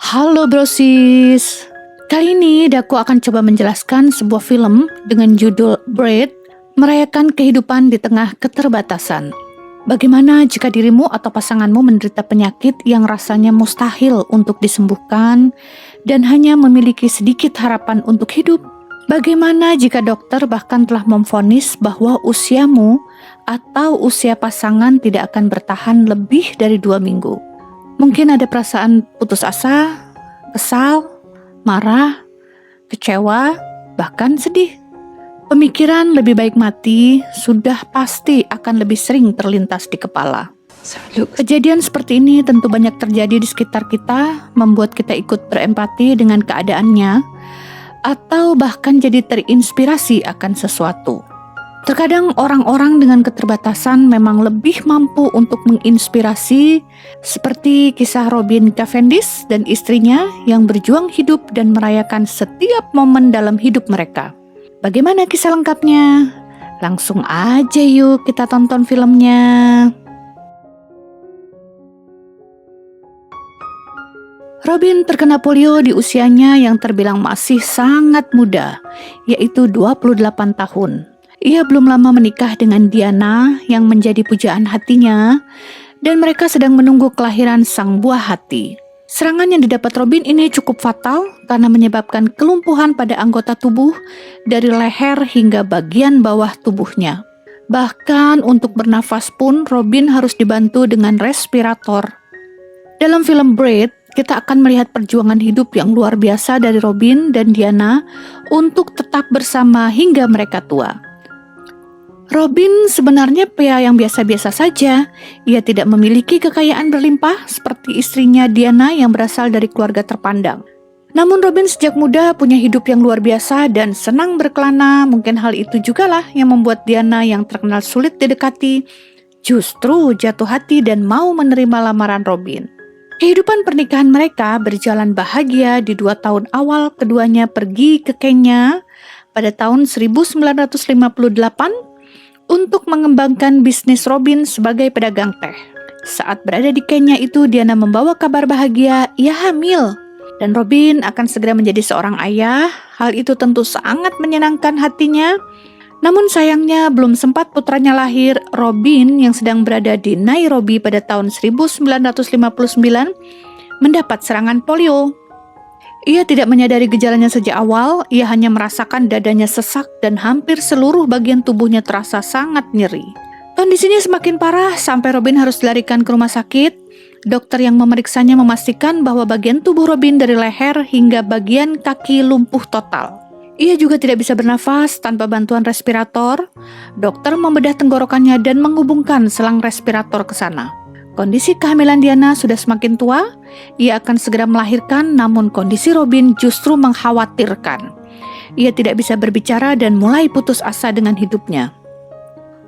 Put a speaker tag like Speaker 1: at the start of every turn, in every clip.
Speaker 1: Halo brosis, kali ini Daku akan coba menjelaskan sebuah film dengan judul Braid, merayakan kehidupan di tengah keterbatasan. Bagaimana jika dirimu atau pasanganmu menderita penyakit yang rasanya mustahil untuk disembuhkan dan hanya memiliki sedikit harapan untuk hidup? Bagaimana jika dokter bahkan telah memvonis bahwa usiamu atau usia pasangan tidak akan bertahan lebih dari 2 minggu? Mungkin ada perasaan putus asa, kesal, marah, kecewa, bahkan sedih. Pemikiran lebih baik mati sudah pasti akan lebih sering terlintas di kepala. Kejadian seperti ini tentu banyak terjadi di sekitar kita, membuat kita ikut berempati dengan keadaannya, atau bahkan jadi terinspirasi akan sesuatu. Terkadang orang-orang dengan keterbatasan memang lebih mampu untuk menginspirasi, seperti kisah Robin Cavendish dan istrinya yang berjuang hidup dan merayakan setiap momen dalam hidup mereka. Bagaimana kisah lengkapnya? Langsung aja yuk kita tonton filmnya. Robin terkena polio di usianya yang terbilang masih sangat muda, yaitu 28 tahun. Ia belum lama menikah dengan Diana yang menjadi pujaan hatinya, dan mereka sedang menunggu kelahiran sang buah hati. Serangan yang didapat Robin ini cukup fatal karena menyebabkan kelumpuhan pada anggota tubuh dari leher hingga bagian bawah tubuhnya. Bahkan untuk bernafas pun Robin harus dibantu dengan respirator. Dalam film Braid, kita akan melihat perjuangan hidup yang luar biasa dari Robin dan Diana untuk tetap bersama hingga mereka tua. Robin sebenarnya pria yang biasa-biasa saja. Ia tidak memiliki kekayaan berlimpah seperti istrinya Diana yang berasal dari keluarga terpandang. Namun Robin sejak muda punya hidup yang luar biasa dan senang berkelana. Mungkin hal itu jugalah yang membuat Diana yang terkenal sulit didekati justru jatuh hati dan mau menerima lamaran Robin. Kehidupan pernikahan mereka berjalan bahagia di 2 tahun awal keduanya pergi ke Kenya pada tahun 1958 untuk mengembangkan bisnis Robin sebagai pedagang teh. Saat berada di Kenya itu, Diana membawa kabar bahagia, ia hamil. Dan Robin akan segera menjadi seorang ayah. Hal itu tentu sangat menyenangkan hatinya. Namun sayangnya belum sempat putranya lahir, Robin yang sedang berada di Nairobi pada tahun 1959 mendapat serangan polio. Ia tidak menyadari gejalanya sejak awal, ia hanya merasakan dadanya sesak dan hampir seluruh bagian tubuhnya terasa sangat nyeri. Kondisinya semakin parah sampai Robin harus dilarikan ke rumah sakit. Dokter yang memeriksanya memastikan bahwa bagian tubuh Robin dari leher hingga bagian kaki lumpuh total. Ia juga tidak bisa bernafas tanpa bantuan respirator. Dokter membedah tenggorokannya dan menghubungkan selang respirator ke sana. Kondisi kehamilan Diana sudah semakin tua, ia akan segera melahirkan, namun kondisi Robin justru mengkhawatirkan. Ia tidak bisa berbicara dan mulai putus asa dengan hidupnya.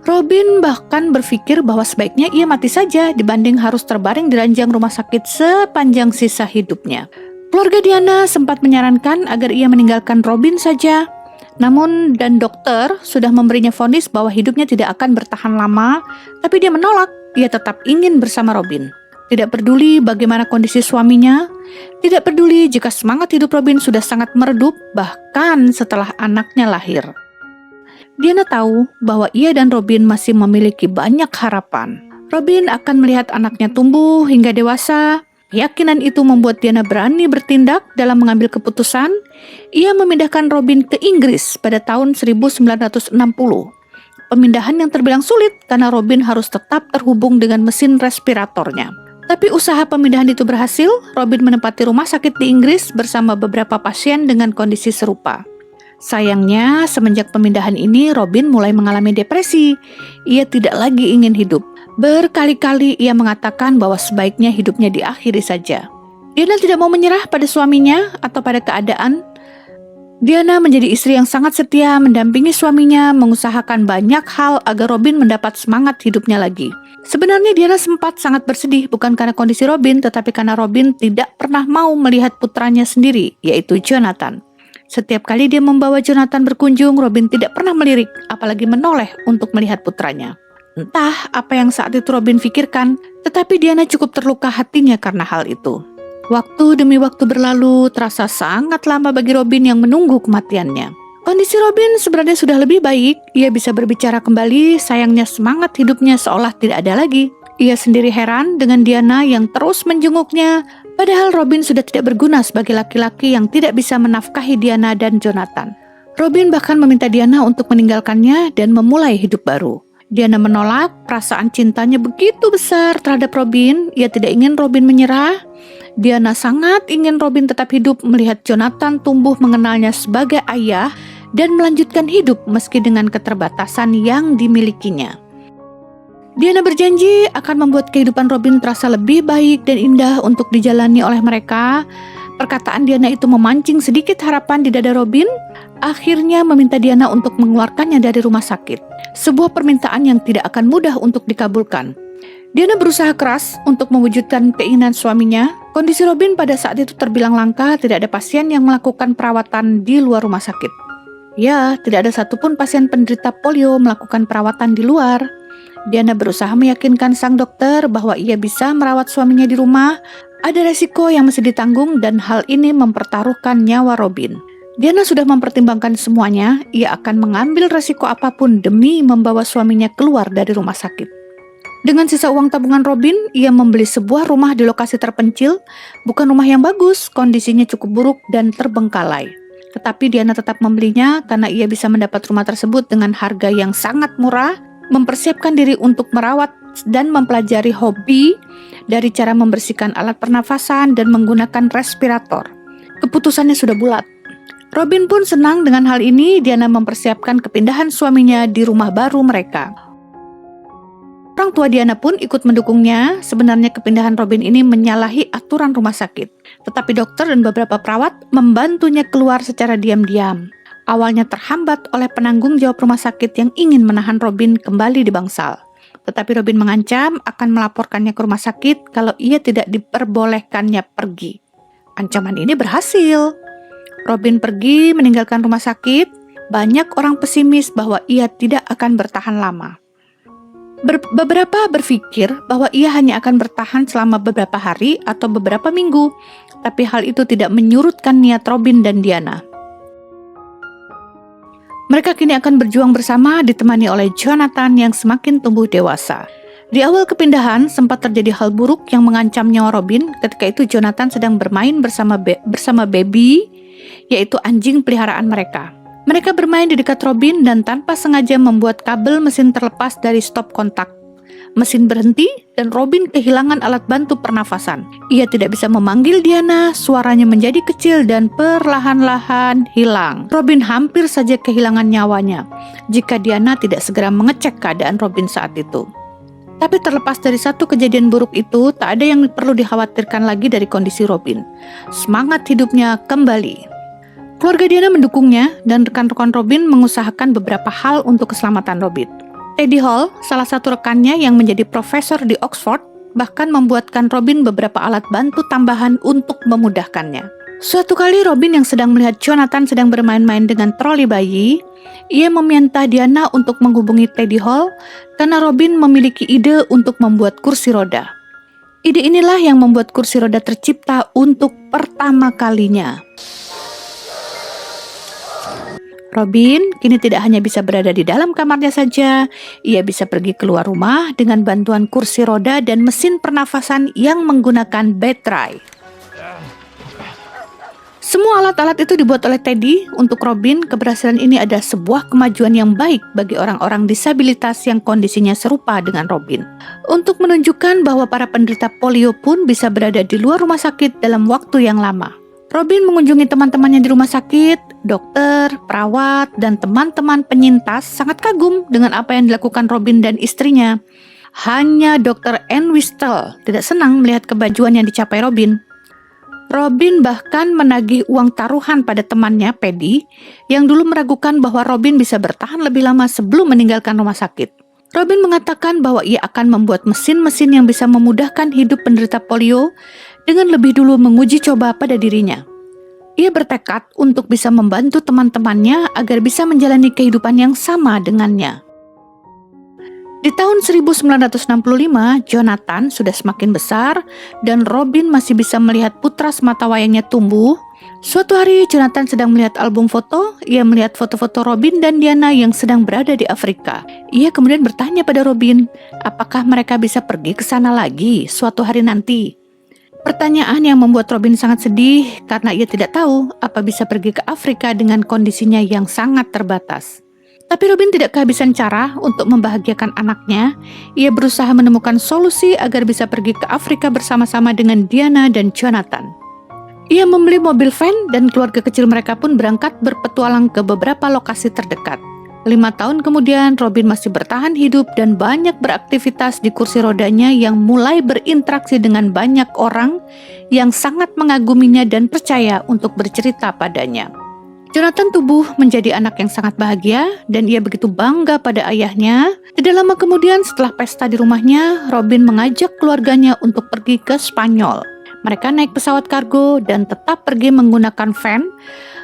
Speaker 1: Robin bahkan berpikir bahwa sebaiknya ia mati saja dibanding harus terbaring di ranjang rumah sakit sepanjang sisa hidupnya. Keluarga Diana sempat menyarankan agar ia meninggalkan Robin saja. Namun dokter sudah memberinya vonis bahwa hidupnya tidak akan bertahan lama, tapi dia menolak. Ia tetap ingin bersama Robin. Tidak peduli bagaimana kondisi suaminya, tidak peduli jika semangat hidup Robin sudah sangat meredup, bahkan setelah anaknya lahir. Diana tahu bahwa ia dan Robin masih memiliki banyak harapan. Robin akan melihat anaknya tumbuh hingga dewasa. Keyakinan itu membuat Diana berani bertindak dalam mengambil keputusan. Ia memindahkan Robin ke Inggris pada tahun 1960. Pemindahan yang terbilang sulit karena Robin harus tetap terhubung dengan mesin respiratornya. Tapi usaha pemindahan itu berhasil. Robin menempati rumah sakit di Inggris bersama beberapa pasien dengan kondisi serupa. Sayangnya, semenjak pemindahan ini, Robin mulai mengalami depresi. Ia tidak lagi ingin hidup. Berkali-kali ia mengatakan bahwa sebaiknya hidupnya diakhiri saja. Diana tidak mau menyerah pada suaminya atau pada keadaan. Diana menjadi istri yang sangat setia, mendampingi suaminya, mengusahakan banyak hal agar Robin mendapat semangat hidupnya lagi. Sebenarnya Diana sempat sangat bersedih bukan karena kondisi Robin, tetapi karena Robin tidak pernah mau melihat putranya sendiri, yaitu Jonathan. Setiap kali dia membawa Jonathan berkunjung, Robin tidak pernah melirik, apalagi menoleh untuk melihat putranya. Entah apa yang saat itu Robin pikirkan, tetapi Diana cukup terluka hatinya karena hal itu. Waktu demi waktu berlalu, terasa sangat lama bagi Robin yang menunggu kematiannya. Kondisi Robin sebenarnya sudah lebih baik. Ia bisa berbicara kembali, sayangnya semangat hidupnya seolah tidak ada lagi. Ia sendiri heran dengan Diana yang terus menjenguknya, padahal Robin sudah tidak berguna sebagai laki-laki yang tidak bisa menafkahi Diana dan Jonathan. Robin bahkan meminta Diana untuk meninggalkannya dan memulai hidup baru. Diana menolak, perasaan cintanya begitu besar terhadap Robin. Ia tidak ingin Robin menyerah. Diana sangat ingin Robin tetap hidup melihat Jonathan tumbuh mengenalnya sebagai ayah dan melanjutkan hidup meski dengan keterbatasan yang dimilikinya. Diana berjanji akan membuat kehidupan Robin terasa lebih baik dan indah untuk dijalani oleh mereka. Perkataan Diana itu memancing sedikit harapan di dada Robin, akhirnya meminta Diana untuk mengeluarkannya dari rumah sakit. Sebuah permintaan yang tidak akan mudah untuk dikabulkan. Diana berusaha keras untuk mewujudkan keinginan suaminya. Kondisi Robin pada saat itu terbilang langka, tidak ada pasien yang melakukan perawatan di luar rumah sakit. Ya, tidak ada satupun pasien penderita polio melakukan perawatan di luar. Diana berusaha meyakinkan sang dokter bahwa ia bisa merawat suaminya di rumah. Ada resiko yang mesti ditanggung dan hal ini mempertaruhkan nyawa Robin. Diana sudah mempertimbangkan semuanya, ia akan mengambil resiko apapun demi membawa suaminya keluar dari rumah sakit. Dengan sisa uang tabungan Robin, ia membeli sebuah rumah di lokasi terpencil. Bukan rumah yang bagus, kondisinya cukup buruk dan terbengkalai. Tetapi Diana tetap membelinya karena ia bisa mendapat rumah tersebut dengan harga yang sangat murah, mempersiapkan diri untuk merawat dan mempelajari hobi dari cara membersihkan alat pernafasan dan menggunakan respirator. Keputusannya sudah bulat. Robin pun senang dengan hal ini. Diana mempersiapkan kepindahan suaminya di rumah baru mereka. Orang tua Diana pun ikut mendukungnya. Sebenarnya kepindahan Robin ini menyalahi aturan rumah sakit. Tetapi dokter dan beberapa perawat membantunya keluar secara diam-diam. Awalnya terhambat oleh penanggung jawab rumah sakit yang ingin menahan Robin kembali di bangsal. Tetapi Robin mengancam akan melaporkannya ke rumah sakit kalau ia tidak diperbolehkannya pergi. Ancaman ini berhasil. Robin pergi meninggalkan rumah sakit. Banyak orang pesimis bahwa ia tidak akan bertahan lama. Beberapa berpikir bahwa ia hanya akan bertahan selama beberapa hari atau beberapa minggu, tapi hal itu tidak menyurutkan niat Robin dan Diana. Mereka kini akan berjuang bersama ditemani oleh Jonathan yang semakin tumbuh dewasa. Di awal kepindahan sempat terjadi hal buruk yang mengancam nyawa Robin. Ketika itu Jonathan sedang bermain bersama Baby, yaitu anjing peliharaan mereka. Mereka bermain di dekat Robin dan tanpa sengaja membuat kabel mesin terlepas dari stop kontak. Mesin berhenti dan Robin kehilangan alat bantu pernafasan. Ia tidak bisa memanggil Diana, suaranya menjadi kecil dan perlahan-lahan hilang. Robin hampir saja kehilangan nyawanya jika Diana tidak segera mengecek keadaan Robin saat itu. Tapi terlepas dari satu kejadian buruk itu, tak ada yang perlu dikhawatirkan lagi dari kondisi Robin. Semangat hidupnya kembali. Keluarga Diana mendukungnya dan rekan-rekan Robin mengusahakan beberapa hal untuk keselamatan Robin. Teddy Hall, salah satu rekannya yang menjadi profesor di Oxford, bahkan membuatkan Robin beberapa alat bantu tambahan untuk memudahkannya. Suatu kali Robin yang sedang melihat Jonathan sedang bermain-main dengan troli bayi, ia meminta Diana untuk menghubungi Teddy Hall karena Robin memiliki ide untuk membuat kursi roda. Ide inilah yang membuat kursi roda tercipta untuk pertama kalinya. Robin kini tidak hanya bisa berada di dalam kamarnya saja, ia bisa pergi keluar rumah dengan bantuan kursi roda dan mesin pernafasan yang menggunakan baterai. Semua alat-alat itu dibuat oleh Teddy. Untuk Robin, keberhasilan ini adalah sebuah kemajuan yang baik bagi orang-orang disabilitas yang kondisinya serupa dengan Robin. Untuk menunjukkan bahwa para penderita polio pun bisa berada di luar rumah sakit dalam waktu yang lama. Robin mengunjungi teman-temannya di rumah sakit, dokter, perawat, dan teman-teman penyintas sangat kagum dengan apa yang dilakukan Robin dan istrinya. Hanya Dr. Anne Wistel tidak senang melihat kemajuan yang dicapai Robin. Robin bahkan menagih uang taruhan pada temannya, Paddy, yang dulu meragukan bahwa Robin bisa bertahan lebih lama sebelum meninggalkan rumah sakit. Robin mengatakan bahwa ia akan membuat mesin-mesin yang bisa memudahkan hidup penderita polio dengan lebih dulu menguji coba pada dirinya. Ia bertekad untuk bisa membantu teman-temannya agar bisa menjalani kehidupan yang sama dengannya. Di tahun 1965, Jonathan sudah semakin besar dan Robin masih bisa melihat putra sematawayangnya tumbuh. Suatu hari Jonathan sedang melihat album foto. Ia melihat foto-foto Robin dan Diana yang sedang berada di Afrika. Ia kemudian bertanya pada Robin, apakah mereka bisa pergi ke sana lagi suatu hari nanti? Pertanyaan yang membuat Robin sangat sedih karena ia tidak tahu apa bisa pergi ke Afrika dengan kondisinya yang sangat terbatas. Tapi Robin tidak kehabisan cara untuk membahagiakan anaknya. Ia berusaha menemukan solusi agar bisa pergi ke Afrika bersama-sama dengan Diana dan Jonathan. Ia membeli mobil van dan keluarga kecil mereka pun berangkat berpetualang ke beberapa lokasi terdekat. 5 tahun kemudian, Robin masih bertahan hidup dan banyak beraktivitas di kursi rodanya yang mulai berinteraksi dengan banyak orang yang sangat mengaguminya dan percaya untuk bercerita padanya. Jonathan tumbuh menjadi anak yang sangat bahagia dan ia begitu bangga pada ayahnya. Tidak lama kemudian setelah pesta di rumahnya, Robin mengajak keluarganya untuk pergi ke Spanyol. Mereka naik pesawat kargo dan tetap pergi menggunakan van.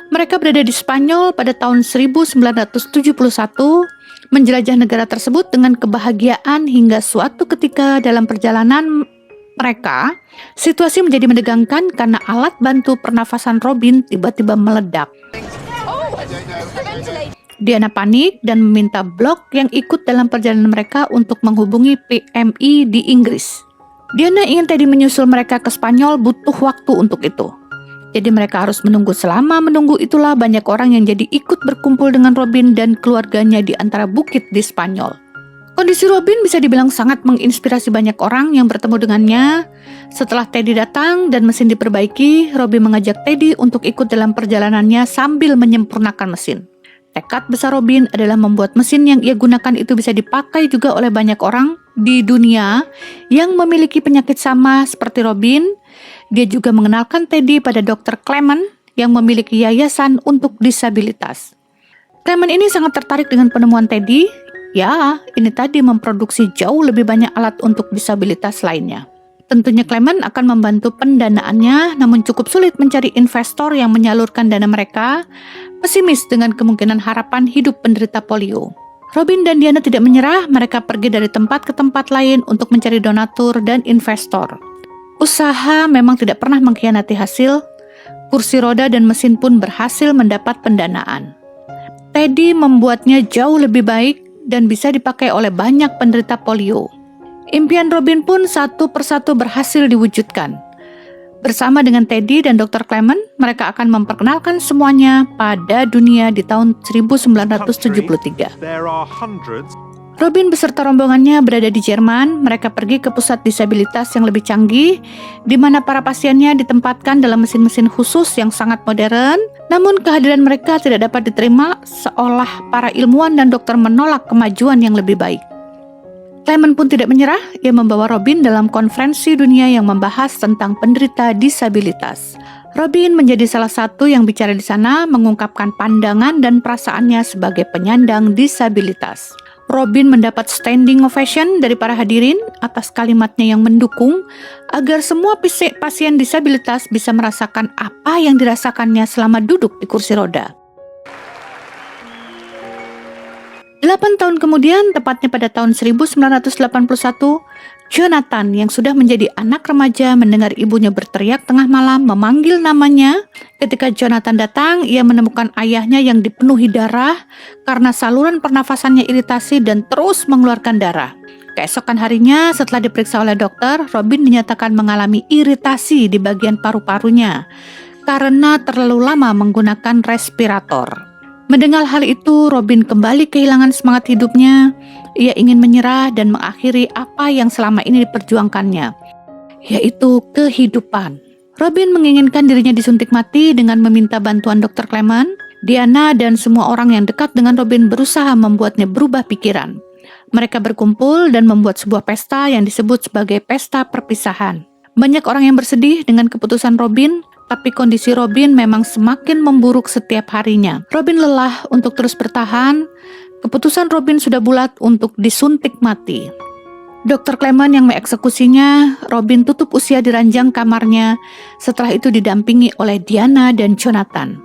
Speaker 1: Mereka berada di Spanyol pada tahun 1971, menjelajah negara tersebut dengan kebahagiaan hingga suatu ketika dalam perjalanan mereka, situasi menjadi menegangkan karena alat bantu pernafasan Robin tiba-tiba meledak. Diana panik dan meminta blog yang ikut dalam perjalanan mereka untuk menghubungi PMI di Inggris. Diana ingin Teddy menyusul mereka ke Spanyol, butuh waktu untuk itu. Jadi mereka harus menunggu. Selama menunggu itulah banyak orang yang jadi ikut berkumpul dengan Robin dan keluarganya di antara bukit di Spanyol. Kondisi Robin bisa dibilang sangat menginspirasi banyak orang yang bertemu dengannya. Setelah Teddy datang dan mesin diperbaiki, Robin mengajak Teddy untuk ikut dalam perjalanannya sambil menyempurnakan mesin. Tekad besar Robin adalah membuat mesin yang ia gunakan itu bisa dipakai juga oleh banyak orang di dunia yang memiliki penyakit sama seperti Robin. Dia juga mengenalkan Teddy pada Dr. Clement yang memiliki yayasan untuk disabilitas. Clement ini sangat tertarik dengan penemuan Teddy. Ya, ini tadi memproduksi jauh lebih banyak alat untuk disabilitas lainnya. Tentunya Clement akan membantu pendanaannya, namun cukup sulit mencari investor yang menyalurkan dana mereka. Pesimis dengan kemungkinan harapan hidup penderita polio. Robin dan Diana tidak menyerah, mereka pergi dari tempat ke tempat lain untuk mencari donatur dan investor. Usaha memang tidak pernah mengkhianati hasil. Kursi roda dan mesin pun berhasil mendapat pendanaan. Teddy membuatnya jauh lebih baik dan bisa dipakai oleh banyak penderita polio. Impian Robin pun satu persatu berhasil diwujudkan. Bersama dengan Teddy dan Dr. Clement, mereka akan memperkenalkan semuanya pada dunia di tahun 1973. Robin beserta rombongannya berada di Jerman. Mereka pergi ke pusat disabilitas yang lebih canggih, di mana para pasiennya ditempatkan dalam mesin-mesin khusus yang sangat modern. Namun kehadiran mereka tidak dapat diterima, seolah para ilmuwan dan dokter menolak kemajuan yang lebih baik. Clement pun tidak menyerah. Ia membawa Robin dalam konferensi dunia yang membahas tentang penderita disabilitas. Robin menjadi salah satu yang bicara di sana, mengungkapkan pandangan dan perasaannya sebagai penyandang disabilitas. Robin mendapat standing ovation dari para hadirin atas kalimatnya yang mendukung agar semua pasien disabilitas bisa merasakan apa yang dirasakannya selama duduk di kursi roda. 8 tahun kemudian, tepatnya pada tahun 1981, Jonathan yang sudah menjadi anak remaja mendengar ibunya berteriak tengah malam memanggil namanya. Ketika Jonathan datang, ia menemukan ayahnya yang dipenuhi darah karena saluran pernafasannya iritasi dan terus mengeluarkan darah. Keesokan harinya, setelah diperiksa oleh dokter, Robin dinyatakan mengalami iritasi di bagian paru-parunya karena terlalu lama menggunakan respirator. Mendengar hal itu, Robin kembali kehilangan semangat hidupnya. Ia ingin menyerah dan mengakhiri apa yang selama ini diperjuangkannya, yaitu kehidupan. Robin menginginkan dirinya disuntik mati dengan meminta bantuan Dr. Clement. Diana dan semua orang yang dekat dengan Robin berusaha membuatnya berubah pikiran. Mereka berkumpul dan membuat sebuah pesta yang disebut sebagai pesta perpisahan. Banyak orang yang bersedih dengan keputusan Robin, tapi kondisi Robin memang semakin memburuk setiap harinya. Robin lelah untuk terus bertahan. Keputusan Robin sudah bulat untuk disuntik mati. Dr. Clement yang mengeksekusinya, Robin tutup usia di ranjang kamarnya. Setelah itu didampingi oleh Diana dan Jonathan.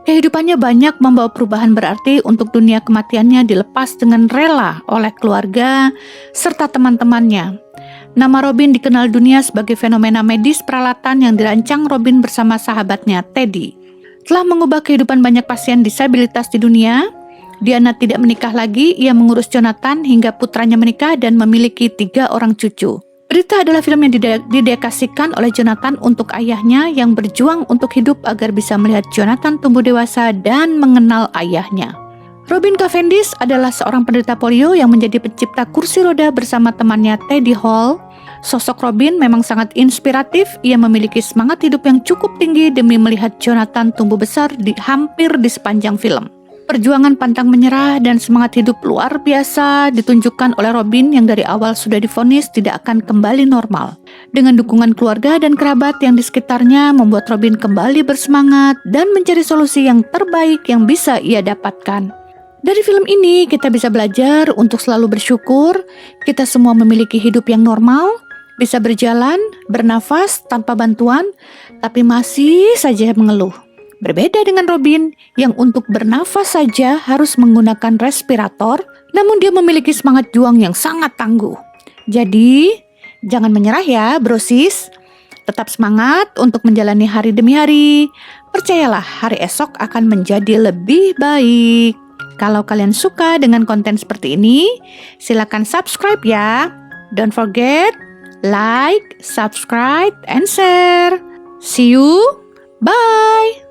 Speaker 1: Kehidupannya banyak membawa perubahan berarti untuk dunia kematiannya dilepas dengan rela oleh keluarga serta teman-temannya. Nama Robin dikenal dunia sebagai fenomena medis peralatan yang dirancang Robin bersama sahabatnya Teddy. Telah mengubah kehidupan banyak pasien disabilitas di dunia. Diana tidak menikah lagi, ia mengurus Jonathan hingga putranya menikah dan memiliki 3 orang cucu. Berita adalah film yang didedikasikan oleh Jonathan untuk ayahnya yang berjuang untuk hidup agar bisa melihat Jonathan tumbuh dewasa dan mengenal ayahnya. Robin Cavendish adalah seorang penderita polio yang menjadi pencipta kursi roda bersama temannya Teddy Hall. Sosok Robin memang sangat inspiratif, ia memiliki semangat hidup yang cukup tinggi demi melihat Jonathan tumbuh besar hampir di sepanjang film. Perjuangan pantang menyerah dan semangat hidup luar biasa ditunjukkan oleh Robin yang dari awal sudah divonis tidak akan kembali normal. Dengan dukungan keluarga dan kerabat yang di sekitarnya membuat Robin kembali bersemangat dan mencari solusi yang terbaik yang bisa ia dapatkan. Dari film ini kita bisa belajar untuk selalu bersyukur. Kita semua memiliki hidup yang normal, bisa berjalan, bernafas tanpa bantuan, tapi masih saja mengeluh. Berbeda dengan Robin yang untuk bernafas saja harus menggunakan respirator, namun dia memiliki semangat juang yang sangat tangguh. Jadi, jangan menyerah ya, brosis. Tetap semangat untuk menjalani hari demi hari. Percayalah, hari esok akan menjadi lebih baik. Kalau kalian suka dengan konten seperti ini, silakan subscribe ya. Don't forget, like, subscribe, and share. See you. Bye.